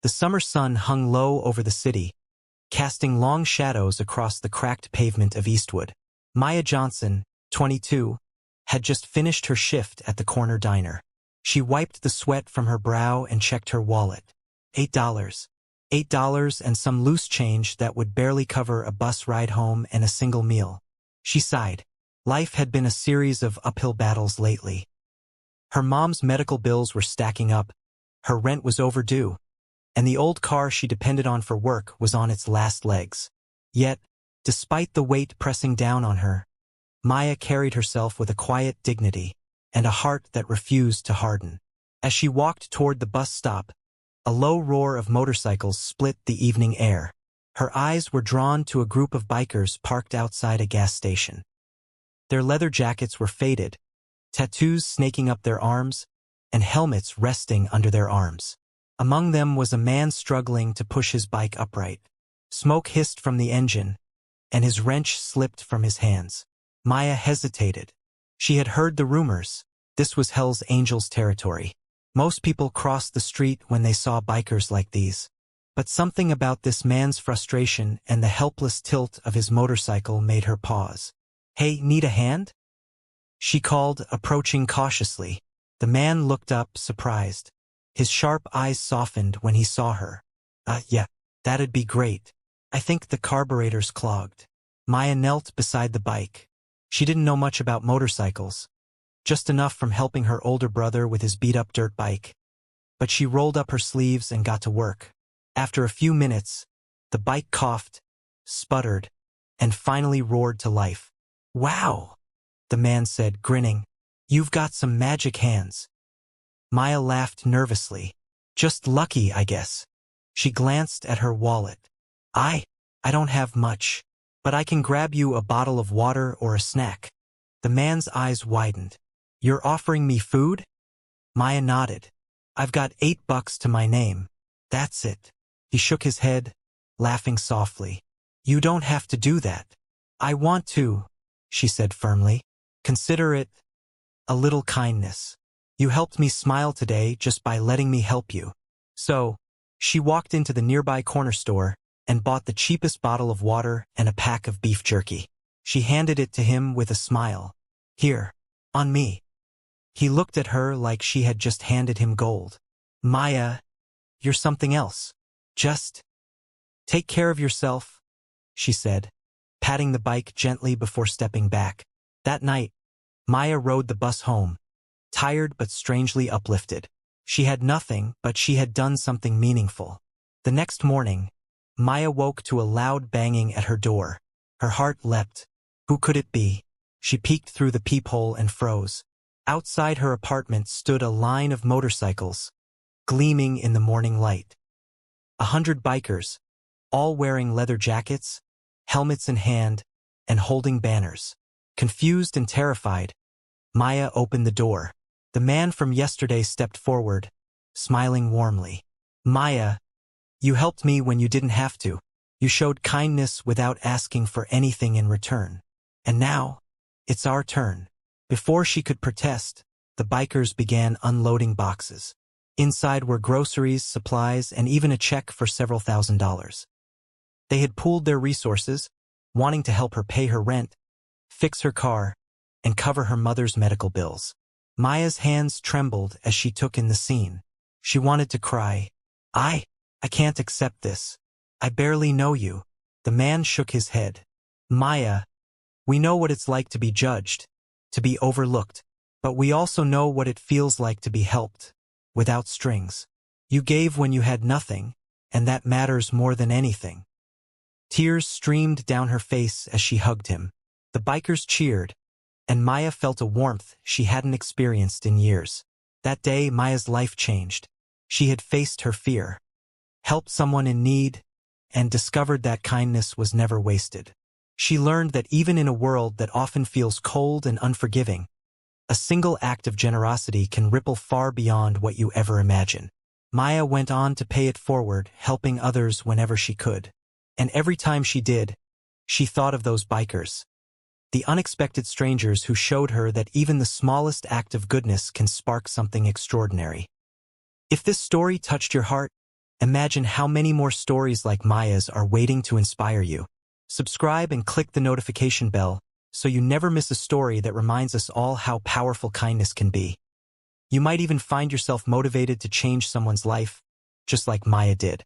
The summer sun hung low over the city, casting long shadows across the cracked pavement of Eastwood. Maya Johnson, 22, had just finished her shift at the corner diner. She wiped the sweat from her brow and checked her wallet. $8. $8 and some loose change that would barely cover a bus ride home and a single meal. She sighed. Life had been a series of uphill battles lately. Her mom's medical bills were stacking up, her rent was overdue, and the old car she depended on for work was on its last legs. Yet, despite the weight pressing down on her, Maya carried herself with a quiet dignity and a heart that refused to harden. As she walked toward the bus stop, a low roar of motorcycles split the evening air. Her eyes were drawn to a group of bikers parked outside a gas station. Their leather jackets were faded, tattoos snaking up their arms, and helmets resting under their arms. Among them was a man struggling to push his bike upright. Smoke hissed from the engine, and his wrench slipped from his hands. Maya hesitated. She had heard the rumors. This was Hell's Angels territory. Most people crossed the street when they saw bikers like these. But something about this man's frustration and the helpless tilt of his motorcycle made her pause. "Hey, need a hand?" she called, approaching cautiously. The man looked up, surprised. His sharp eyes softened when he saw her. Yeah, that'd be great. I think the carburetor's clogged." Maya knelt beside the bike. She didn't know much about motorcycles, just enough from helping her older brother with his beat-up dirt bike. But she rolled up her sleeves and got to work. After a few minutes, the bike coughed, sputtered, and finally roared to life. "Wow," the man said, grinning. "You've got some magic hands." Maya laughed nervously. "Just lucky, I guess." She glanced at her wallet. I don't have much, but I can grab you a bottle of water or a snack." The man's eyes widened. "You're offering me food?" Maya nodded. "I've got $8 to my name. That's it." He shook his head, laughing softly. "You don't have to do that." "I want to," she said firmly. "Consider it a little kindness. You helped me smile today just by letting me help you." So, she walked into the nearby corner store and bought the cheapest bottle of water and a pack of beef jerky. She handed it to him with a smile. "Here, on me." He looked at her like she had just handed him gold. "Maya, you're something else. Just take care of yourself," she said, patting the bike gently before stepping back. That night, Maya rode the bus home, tired but strangely uplifted. She had nothing, but she had done something meaningful. The next morning, Maya woke to a loud banging at her door. Her heart leapt. Who could it be? She peeked through the peephole and froze. Outside her apartment stood a line of motorcycles, gleaming in the morning light. 100 bikers, all wearing leather jackets, helmets in hand, and holding banners. Confused and terrified, Maya opened the door. The man from yesterday stepped forward, smiling warmly. "Maya, you helped me when you didn't have to. You showed kindness without asking for anything in return. And now, it's our turn." Before she could protest, the bikers began unloading boxes. Inside were groceries, supplies, and even a check for several $1,000s. They had pooled their resources, wanting to help her pay her rent, fix her car, and cover her mother's medical bills. Maya's hands trembled as she took in the scene. She wanted to cry. I can't accept this. I barely know you." The man shook his head. "Maya, we know what it's like to be judged, to be overlooked, but we also know what it feels like to be helped, without strings. You gave when you had nothing, and that matters more than anything." Tears streamed down her face as she hugged him. The bikers cheered, and Maya felt a warmth she hadn't experienced in years. That day, Maya's life changed. She had faced her fear, helped someone in need, and discovered that kindness was never wasted. She learned that even in a world that often feels cold and unforgiving, a single act of generosity can ripple far beyond what you ever imagine. Maya went on to pay it forward, helping others whenever she could. And every time she did, she thought of those bikers. The unexpected strangers who showed her that even the smallest act of goodness can spark something extraordinary. If this story touched your heart, Imagine how many more stories like Maya's are waiting to inspire you. Subscribe and click the notification bell so you never miss a story that reminds us all how powerful kindness can be. You might even find yourself motivated to change someone's life, just like Maya did.